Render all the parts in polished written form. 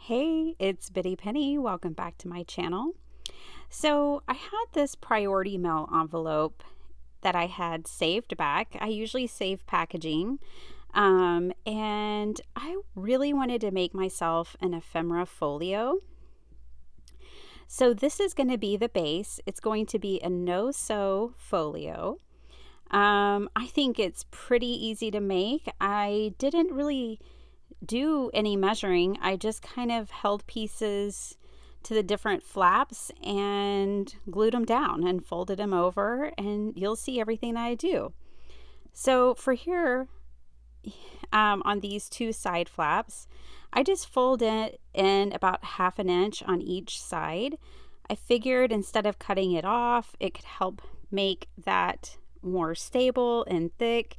Hey, it's Bitty Penny. Welcome back to my channel. So I had this priority mail envelope that I had saved back. I usually save packaging. And I really wanted to make myself an ephemera folio. So this is going to be the base. It's going to be a no-sew folio. I think it's pretty easy to make. I didn't really do any measuring. I just kind of held pieces to the different flaps and glued them down and folded them over, and you'll see everything that I do. So for here, on these two side flaps, I just fold it in about 1/2 inch on each side. I figured instead of cutting it off, it could help make that more stable and thick.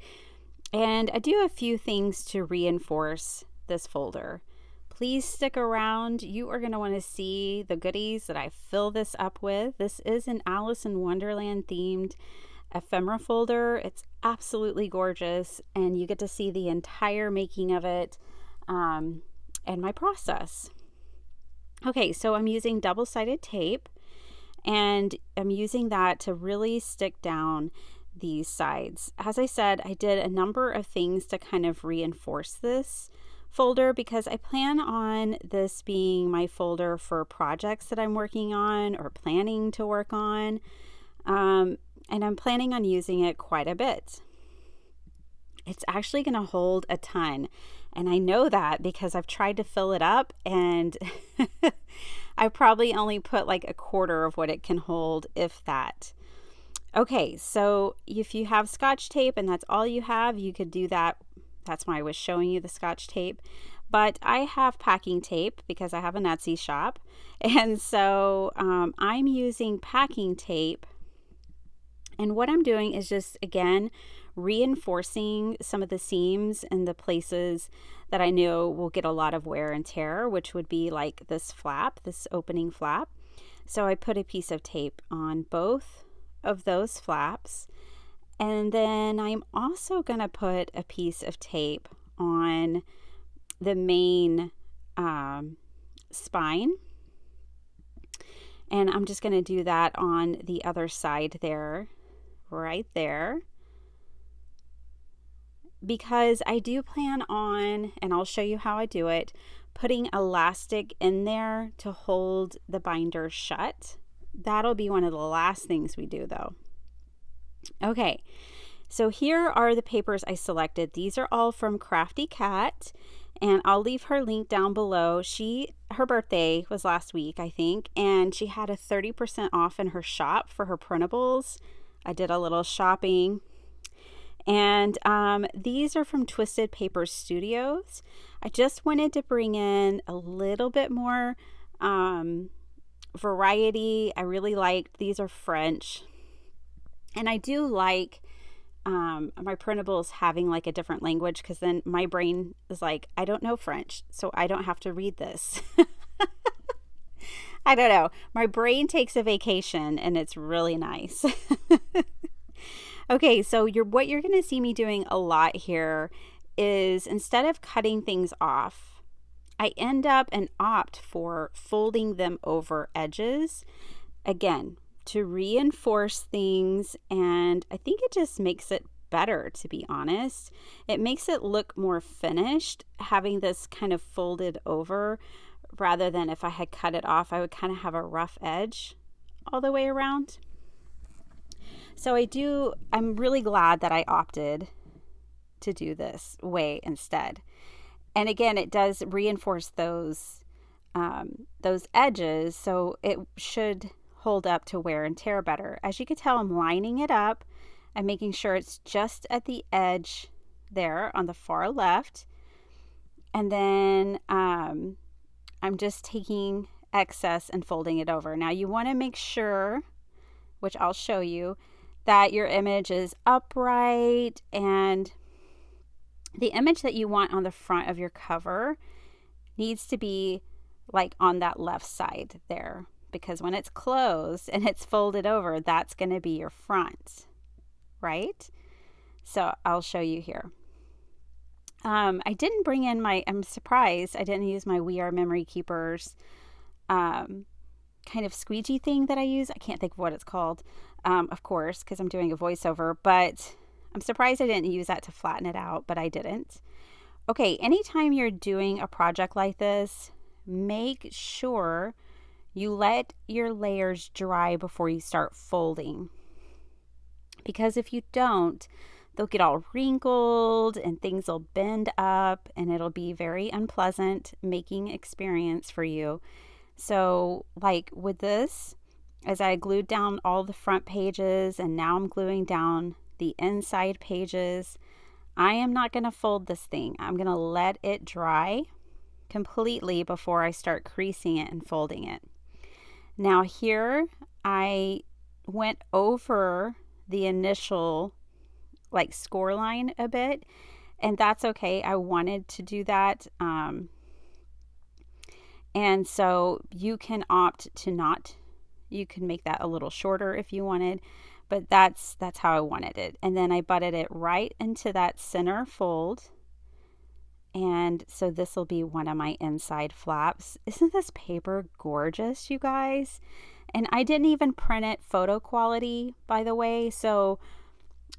And I do a few things to reinforce this folder. Please stick around. You are going to want to see the goodies that I fill this up with. This is an Alice in Wonderland themed ephemera folder. It's absolutely gorgeous, and you get to see the entire making of it and my process. Okay, so I'm using double-sided tape, and I'm using that to really stick down these sides. As I said, I did a number of things to kind of reinforce this folder because I plan on this being my folder for projects that I'm working on or planning to work on. And I'm planning on using it quite a bit. It's actually going to hold a ton. And I know that because I've tried to fill it up and I probably only put like 1/4 of what it can hold, if that. Okay, so if you have Scotch tape and that's all you have, you could do that. That's why I was showing you the Scotch tape. But I have packing tape because I have an Etsy shop. And so I'm using packing tape. And what I'm doing is just, again, reinforcing some of the seams and the places that I know will get a lot of wear and tear, which would be like this flap, this opening flap. So I put a piece of tape on both of those flaps. And then I'm also going to put a piece of tape on the main spine. And I'm just going to do that on the other side there, right there. Because I do plan on, and I'll show you how I do it, putting elastic in there to hold the binder shut. That'll be one of the last things we do though. Okay, so here are the papers I selected. These are all from Crafty Cat, and I'll leave her link down below. Her birthday was last week, I think, and she had a 30% off in her shop for her printables. I did a little shopping. And these are from Twisted Paper Studios. I just wanted to bring in a little bit more variety. I really liked, these are French. And I do like my printables having like a different language, because then my brain is like, I don't know French, so I don't have to read this. I don't know. My brain takes a vacation and it's really nice. Okay, so what you're going to see me doing a lot here is, instead of cutting things off, I end up and opt for folding them over edges. Again, to reinforce things, and I think it just makes it better, to be honest. It makes it look more finished having this kind of folded over, rather than if I had cut it off, I would kind of have a rough edge all the way around. So I'm really glad that I opted to do this way instead. And again, it does reinforce those edges, so it should hold up to wear and tear better. As you can tell, I'm lining it up and making sure it's just at the edge there on the far left. And then I'm just taking excess and folding it over. Now you want to make sure, which I'll show you, that your image is upright, and the image that you want on the front of your cover needs to be like on that left side there, because when it's closed and it's folded over, that's going to be your front, right? So I'll show you here. I didn't bring in I'm surprised I didn't use my We Are Memory Keepers um, kind of squeegee thing that I use. I can't think of what it's called, of course, because I'm doing a voiceover, but I'm surprised I didn't use that to flatten it out, but I didn't. Okay, anytime you're doing a project like this, make sure you let your layers dry before you start folding. Because if you don't, they'll get all wrinkled and things will bend up and it'll be very unpleasant making experience for you. So, like with this, as I glued down all the front pages and now I'm gluing down the inside pages, I am not going to fold this thing. I'm going to let it dry completely before I start creasing it and folding it. Now here I went over the initial like score line a bit, and that's okay. I wanted to do that. And so you can opt to not. You can make that a little shorter if you wanted, but that's how I wanted it. And then I butted it right into that center fold. And so this will be one of my inside flaps. Isn't this paper gorgeous, you guys? And I didn't even print it photo quality, by the way. So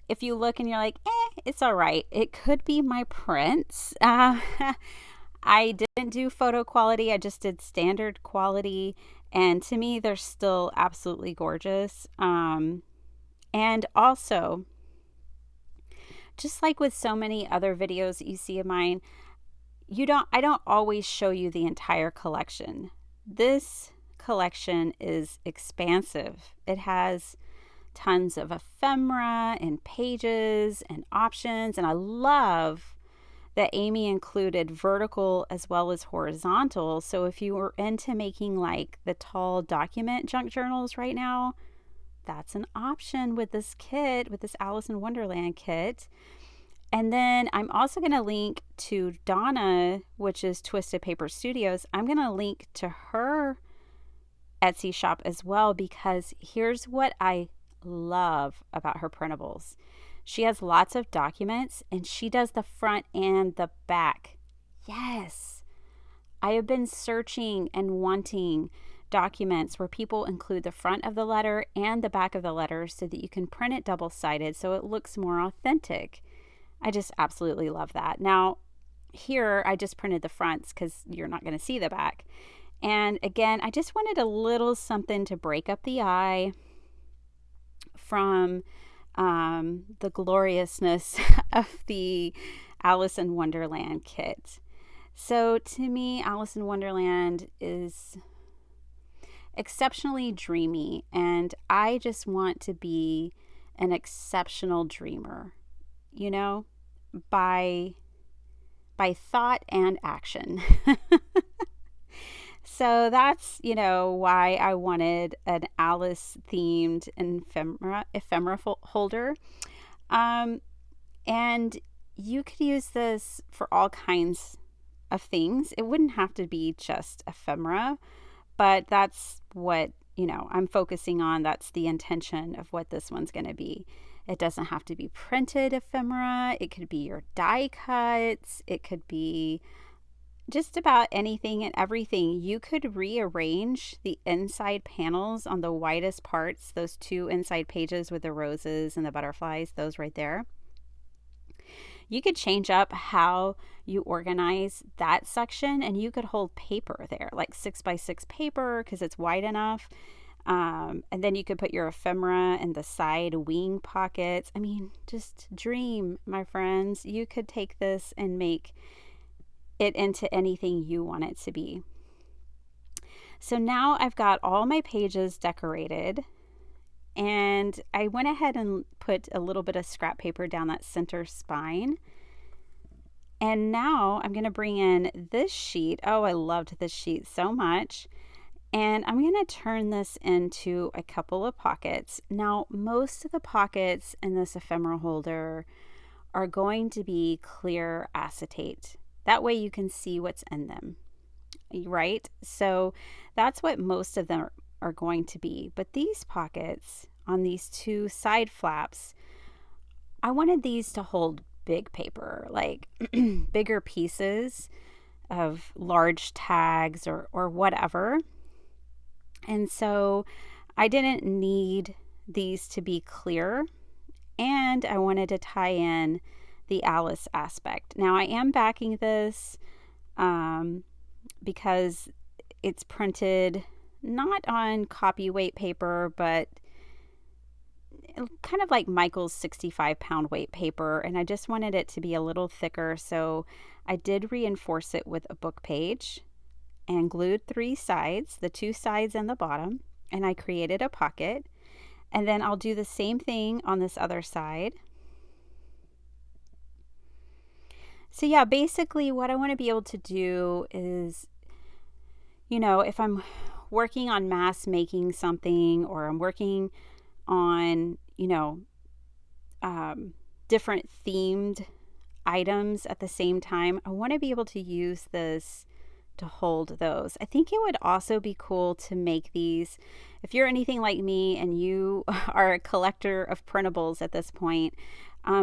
if you look and you're like, it's all right. It could be my prints. I didn't do photo quality. I just did standard quality. And to me, they're still absolutely gorgeous. And also, just like with so many other videos that you see of mine, I don't always show you the entire collection. This collection is expansive. It has tons of ephemera and pages and options, and I love that Amy included vertical as well as horizontal. So if you were into making like the tall document junk journals right now, that's an option with this kit, with this Alice in Wonderland kit. And then I'm also going to link to Donna, which is Twisted Paper Studios. I'm going to link to her Etsy shop as well, because here's what I love about her printables. She has lots of documents and she does the front and the back. Yes, I have been searching and wanting documents where people include the front of the letter and the back of the letter so that you can print it double-sided so it looks more authentic. I just absolutely love that. Now, here I just printed the fronts because you're not going to see the back. And again, I just wanted a little something to break up the eye from the gloriousness of the Alice in Wonderland kit. So to me, Alice in Wonderland is exceptionally dreamy, and I just want to be an exceptional dreamer, you know, by thought and action. So that's, why I wanted an Alice themed ephemera holder. And you could use this for all kinds of things. It wouldn't have to be just ephemera, but that's what, I'm focusing on. That's the intention of what this one's going to be. It doesn't have to be printed ephemera. It could be your die cuts. It could be just about anything and everything. You could rearrange the inside panels on the widest parts, those two inside pages with the roses and the butterflies, those right there. You could change up how you organize that section, and you could hold paper there, like 6x6 paper, because it's wide enough. And then you could put your ephemera in the side wing pockets. I mean, just dream, my friends. You could take this and make it into anything you want it to be. So now I've got all my pages decorated, and I went ahead and put a little bit of scrap paper down that center spine. And now I'm going to bring in this sheet. Oh, I loved this sheet so much. And I'm going to turn this into a couple of pockets. Now, most of the pockets in this ephemera holder are going to be clear acetate. That way you can see what's in them, right? So that's what most of them are going to be. But these pockets on these two side flaps, I wanted these to hold big paper, like bigger pieces of large tags or whatever. And so I didn't need these to be clear, and I wanted to tie in the Alice aspect. Now I am backing this because it's printed not on copy weight paper, but kind of like Michael's 65-pound weight paper, and I just wanted it to be a little thicker, so I did reinforce it with a book page and glued 3 sides, the 2 sides and the bottom, and I created a pocket. And then I'll do the same thing on this other side. So yeah, basically what I want to be able to do is, if I'm working on mass making something, or I'm working on, different themed items at the same time, I want to be able to use this to hold those. I think it would also be cool to make these, if you're anything like me and you are a collector of printables at this point,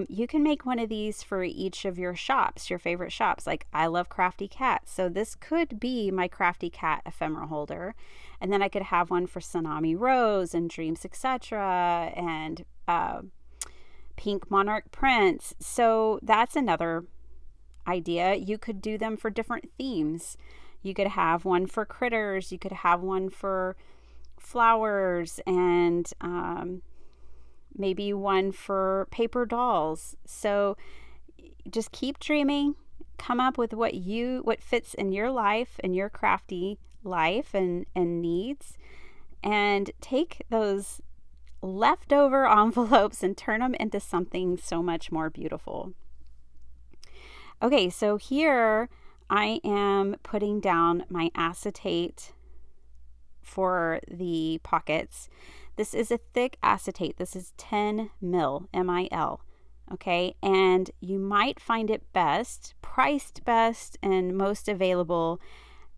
you can make one of these for each of your shops, your favorite shops. Like I love Crafty Cat, so this could be my Crafty Cat ephemera holder. And then I could have one for Tsunami Rose and Dreams Etc. and Pink Monarch Prints. So that's another idea. You could do them for different themes. You could have one for critters, you could have one for flowers, and maybe one for paper dolls. So just keep dreaming, come up with what fits in your life and your crafty life and needs, and take those leftover envelopes and turn them into something so much more beautiful. Okay, so here I am putting down my acetate for the pockets. This is a thick acetate. This is 10 mil, M-I-L. Okay, and you might find it priced best and most available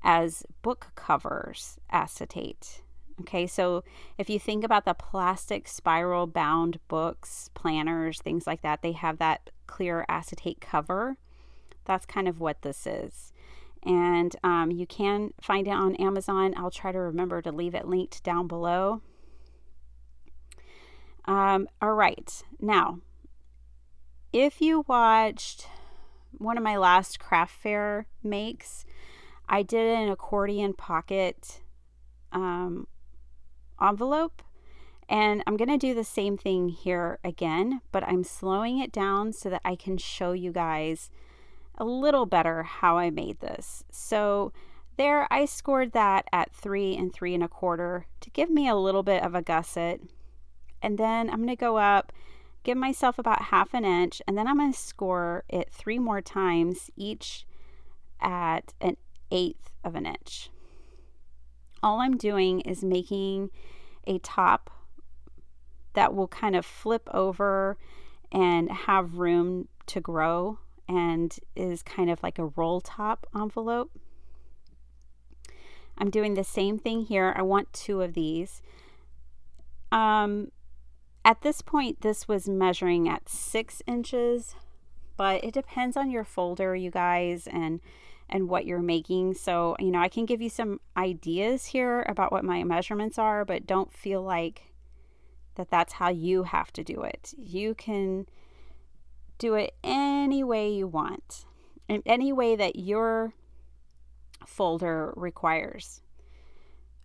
as book covers acetate. Okay, so if you think about the plastic spiral bound books, planners, things like that, they have that clear acetate cover. That's kind of what this is. And you can find it on Amazon. I'll try to remember to leave it linked down below. All right. Now, if you watched one of my last craft fair makes, I did an accordion pocket envelope. And I'm going to do the same thing here again, but I'm slowing it down so that I can show you guys a little better how I made this. So there I scored that at 3 3 1/4 to give me a little bit of a gusset. And then I'm going to go up, give myself about 1/2 inch, and then I'm going to score it 3 more times, each at 1/8 of an inch. All I'm doing is making a top that will kind of flip over and have room to grow, and is kind of like a roll top envelope. I'm doing the same thing here. I want 2 of these. At this point, this was measuring at 6 inches, but it depends on your folder, you guys, and what you're making. So, I can give you some ideas here about what my measurements are, but don't feel like that's how you have to do it. You can do it any way you want, in any way that your folder requires.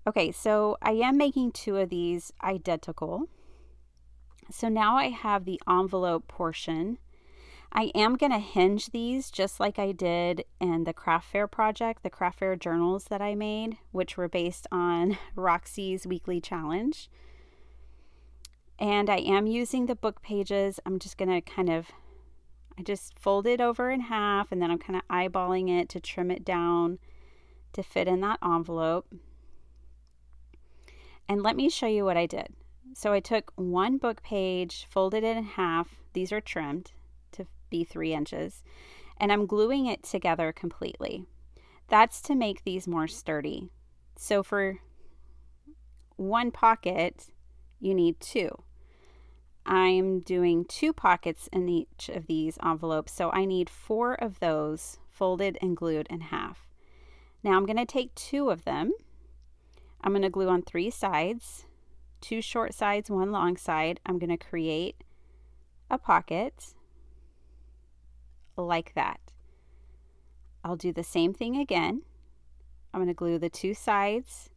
Okay, so I am making 2 of these identical. So now I have the envelope portion. I am going to hinge these just like I did in the craft fair project, the craft fair journals that I made, which were based on Roxy's weekly challenge. And I am using the book pages. I'm just going to I just fold it over in half, and then I'm kind of eyeballing it to trim it down to fit in that envelope. And let me show you what I did. So I took 1 book page, folded it in half. These are trimmed to be 3 inches, and I'm gluing it together completely. That's to make these more sturdy. So for 1 pocket, you need 2. I'm doing 2 pockets in each of these envelopes, so I need 4 of those folded and glued in half. Now I'm going to take 2 of them. I'm going to glue on 3 sides, 2 short sides, 1 long side. I'm going to create a pocket like that. I'll do the same thing again. I'm going to glue the 2 sides.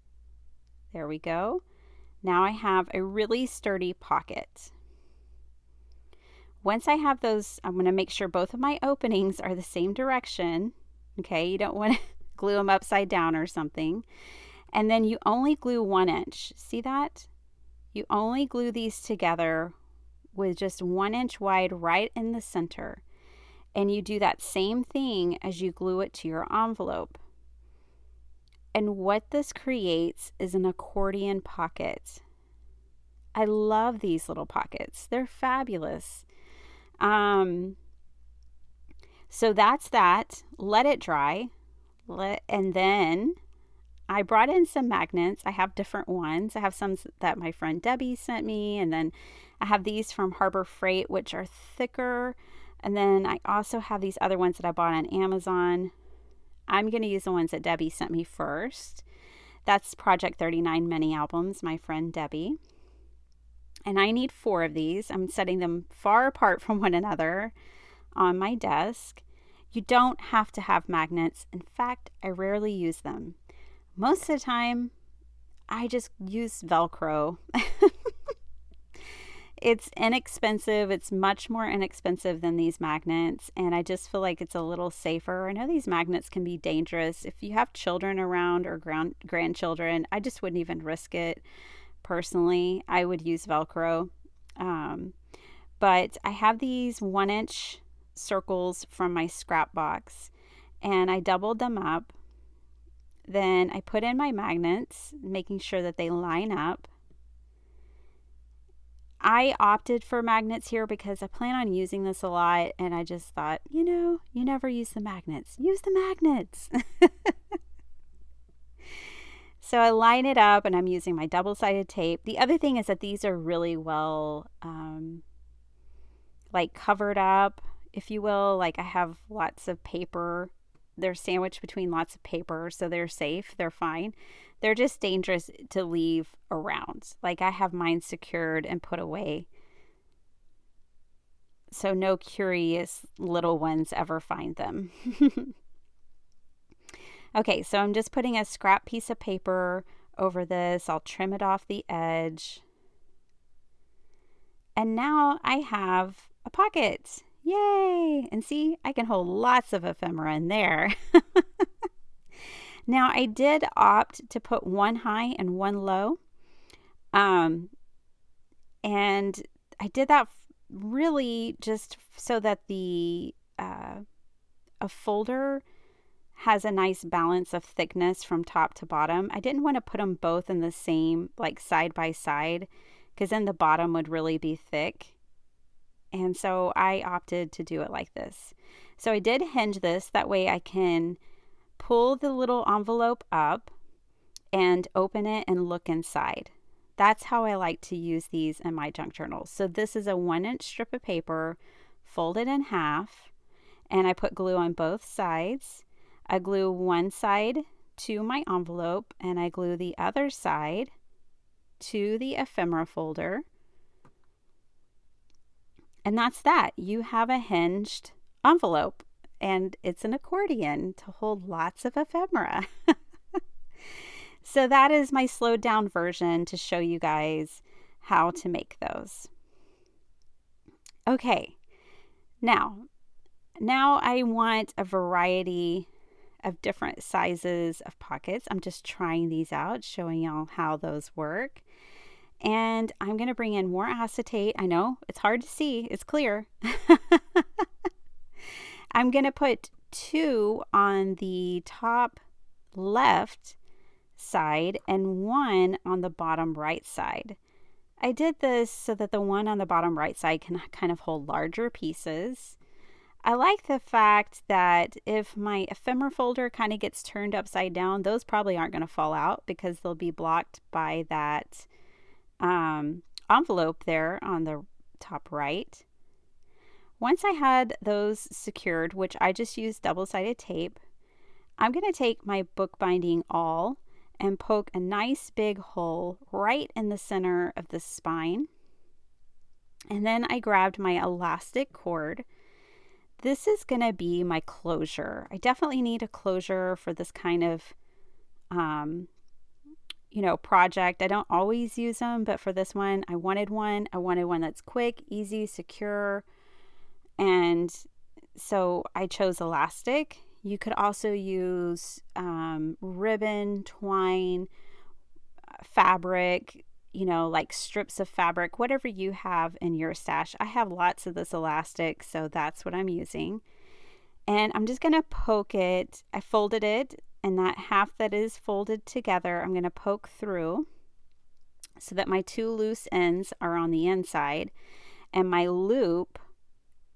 There we go. Now I have a really sturdy pocket. Once I have those, I'm going to make sure both of my openings are the same direction. Okay, you don't want to glue them upside down or something. And then you only glue 1 inch. See that? You only glue these together with just 1 inch wide right in the center. And you do that same thing as you glue it to your envelope. And what this creates is an accordion pocket. I love these little pockets. They're fabulous. So that's that. Let it dry. And then I brought in some magnets. I have different ones. I have some that my friend Debbie sent me. And then I have these from Harbor Freight, which are thicker. And then I also have these other ones that I bought on Amazon. I'm going to use the ones that Debbie sent me first. That's Project 39 mini albums, my friend Debbie. And I need 4 of these. I'm setting them far apart from one another on my desk. You don't have to have magnets. In fact, I rarely use them. Most of the time, I just use Velcro. It's inexpensive. It's much more inexpensive than these magnets, and I just feel like it's a little safer. I know these magnets can be dangerous. If you have children around or grandchildren, I just wouldn't even risk it. Personally, I would use Velcro. But I have these 1 inch circles from my scrap box, and I doubled them up. Then I put in my magnets, making sure that they line up. I opted for magnets here because I plan on using this a lot, and I just thought, you never use the magnets. Use the magnets. So I line it up, and I'm using my double-sided tape. The other thing is that these are really well covered up, if you will. Like, I have lots of paper. They're sandwiched between lots of paper, so they're safe. They're fine. They're just dangerous to leave around. Like, I have mine secured and put away, so no curious little ones ever find them. Okay, so I'm just putting a scrap piece of paper over this. I'll trim it off the edge. And now I have a pocket. Yay! And see, I can hold lots of ephemera in there. Now, I did opt to put 1 high and 1 low. And I did that really just so that a folder has a nice balance of thickness from top to bottom. I didn't want to put them both in the same, like, side by side, because then the bottom would really be thick. And so I opted to do it like this. So I did hinge this. That way I can pull the little envelope up and open it and look inside. That's how I like to use these in my junk journals. So this is a 1 inch strip of paper folded in half, and I put glue on both sides. I glue one side to my envelope, and I glue the other side to the ephemera folder. And that's that. You have a hinged envelope, and it's an accordion to hold lots of ephemera. So that is my slowed down version to show you guys how to make those. Okay, now I want a variety of different sizes of pockets. I'm just trying these out, showing y'all how those work. And I'm going to bring in more acetate. I know it's hard to see. It's clear. I'm going to put 2 on the top left side and 1 on the bottom right side. I did this so that the one on the bottom right side can kind of hold larger pieces. I like the fact that if my ephemera folder kind of gets turned upside down, those probably aren't going to fall out because they'll be blocked by that envelope there on the top right. Once I had those secured, which I just used double-sided tape, I'm going to take my bookbinding awl and poke a nice big hole right in the center of the spine. And then I grabbed my elastic cord. This is going to be my closure. I definitely need a closure for this kind of, project. I don't always use them, but for this one, I wanted one. I wanted one that's quick, easy, secure. And so I chose elastic. You could also use ribbon, twine, fabric, like strips of fabric, whatever you have in your stash. I have lots of this elastic, so that's what I'm using. And I'm just going to poke it. I folded it, and that half that is folded together, I'm going to poke through so that my two loose ends are on the inside and my loop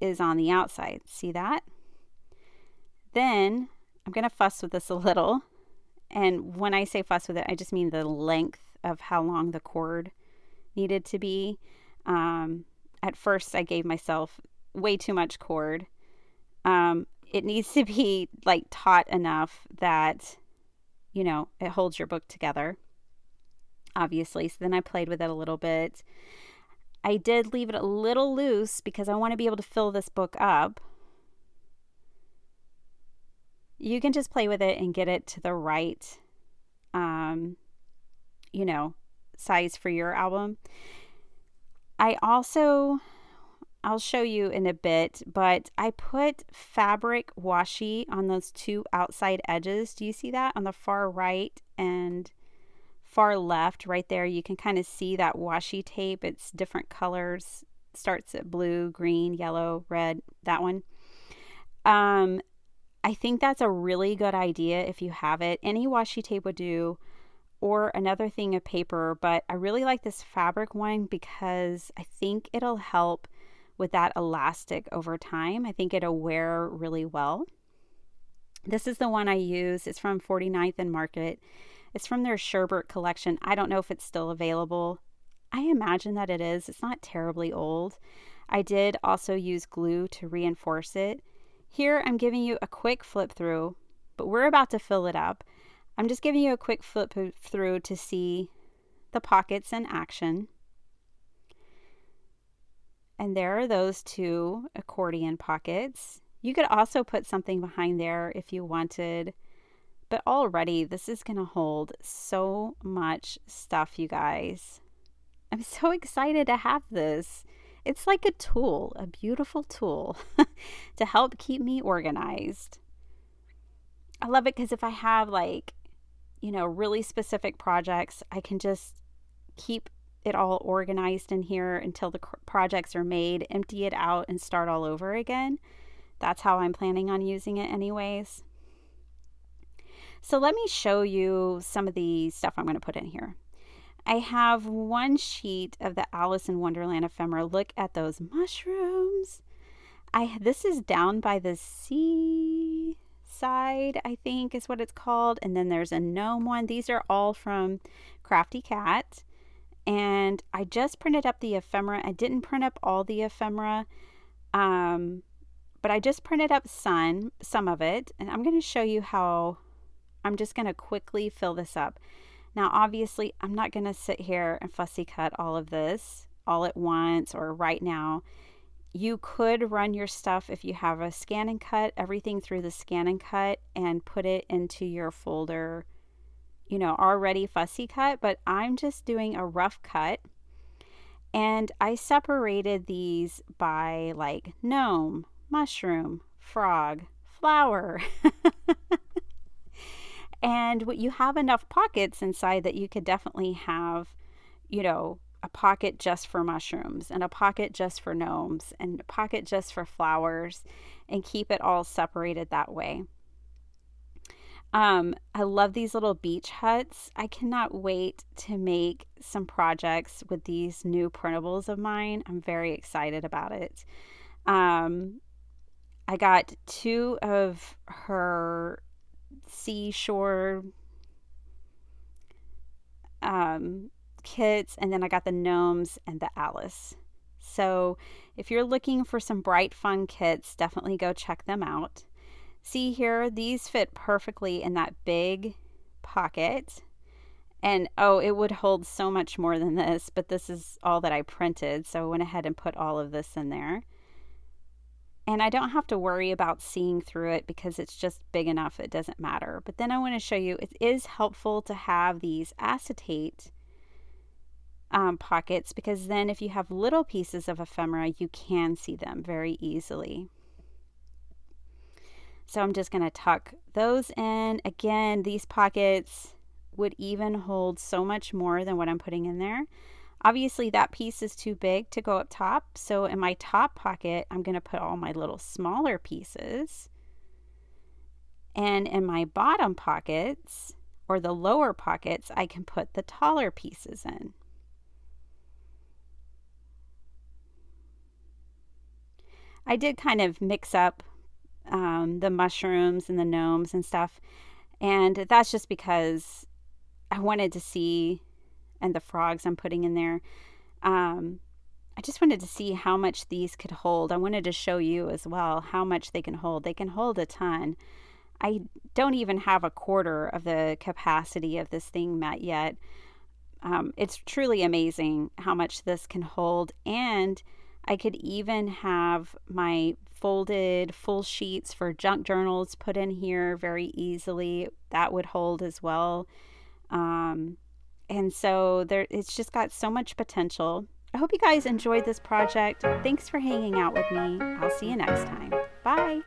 is on the outside. See that? Then I'm going to fuss with this a little. And when I say fuss with it, I just mean the length of how long the cord needed to be. At first, I gave myself way too much cord. It needs to be like taut enough that, it holds your book together, obviously. So then I played with it a little bit. I did leave it a little loose because I want to be able to fill this book up. You can just play with it and get it to the right, size for your album. I'll show you in a bit, but I put fabric washi on those two outside edges. Do you see that on the far right and far left right there? You can kind of see that washi tape. It's different colors. Starts at blue, green, yellow, red, that one. I think that's a really good idea if you have it. Any washi tape would do, or another thing of paper, but I really like this fabric one because I think it'll help with that elastic over time. I think it'll wear really well. This is the one I use. It's from 49th and Market. It's from their Sherbert collection. I don't know if it's still available. I imagine that it is. It's not terribly old. I did also use glue to reinforce it. Here I'm giving you a quick flip through, but we're about to fill it up. I'm just giving you a quick flip through to see the pockets in action. And there are those two accordion pockets. You could also put something behind there if you wanted, but already this is going to hold so much stuff, you guys. I'm so excited to have this. It's like a tool, a beautiful tool to help keep me organized. I love it because if I have really specific projects, I can just keep it all organized in here until the projects are made, empty it out, and start all over again. That's how I'm planning on using it anyways. So let me show you some of the stuff I'm going to put in here. I have one sheet of the Alice in Wonderland ephemera. Look at those mushrooms. This is down by the sea side, I think is what it's called. And then there's a gnome one. These are all from Crafty Cat. And I just printed up the ephemera. I didn't print up all the ephemera, but I just printed up some of it. And I'm going to show you how I'm just going to quickly fill this up. Now, obviously, I'm not going to sit here and fussy cut all of this all at once or right now. You could run your stuff, if you have a scan and cut, everything through the scan and cut and put it into your folder, already fussy cut, but I'm just doing a rough cut. And I separated these by like gnome, mushroom, frog, flower. And you have enough pockets inside that you could definitely have, a pocket just for mushrooms and a pocket just for gnomes and a pocket just for flowers, and keep it all separated that way. I love these little beach huts. I cannot wait to make some projects with these new printables of mine. I'm very excited about it. I got two of her seashore kits, and then I got the gnomes and the Alice. So if you're looking for some bright, fun kits, definitely go check them out. See here, these fit perfectly in that big pocket. And oh, it would hold so much more than this, but this is all that I printed, so I went ahead and put all of this in there. And I don't have to worry about seeing through it because it's just big enough, it doesn't matter. But then I want to show you, it is helpful to have these acetate pockets, because then if you have little pieces of ephemera, you can see them very easily. So I'm just going to tuck those in. Again, these pockets would even hold so much more than what I'm putting in there. Obviously that piece is too big to go up top, so in my top pocket I'm going to put all my little smaller pieces, and in my bottom pockets, or the lower pockets, I can put the taller pieces in. I did kind of mix up the mushrooms and the gnomes and stuff, and that's just because I wanted to see, and the frogs I'm putting in there, I just wanted to see how much these could hold. I wanted to show you as well how much they can hold. They can hold a ton. I don't even have a quarter of the capacity of this thing met yet. It's truly amazing how much this can hold, and I could even have my folded full sheets for junk journals put in here very easily. That would hold as well. And so it's just got so much potential. I hope you guys enjoyed this project. Thanks for hanging out with me. I'll see you next time. Bye.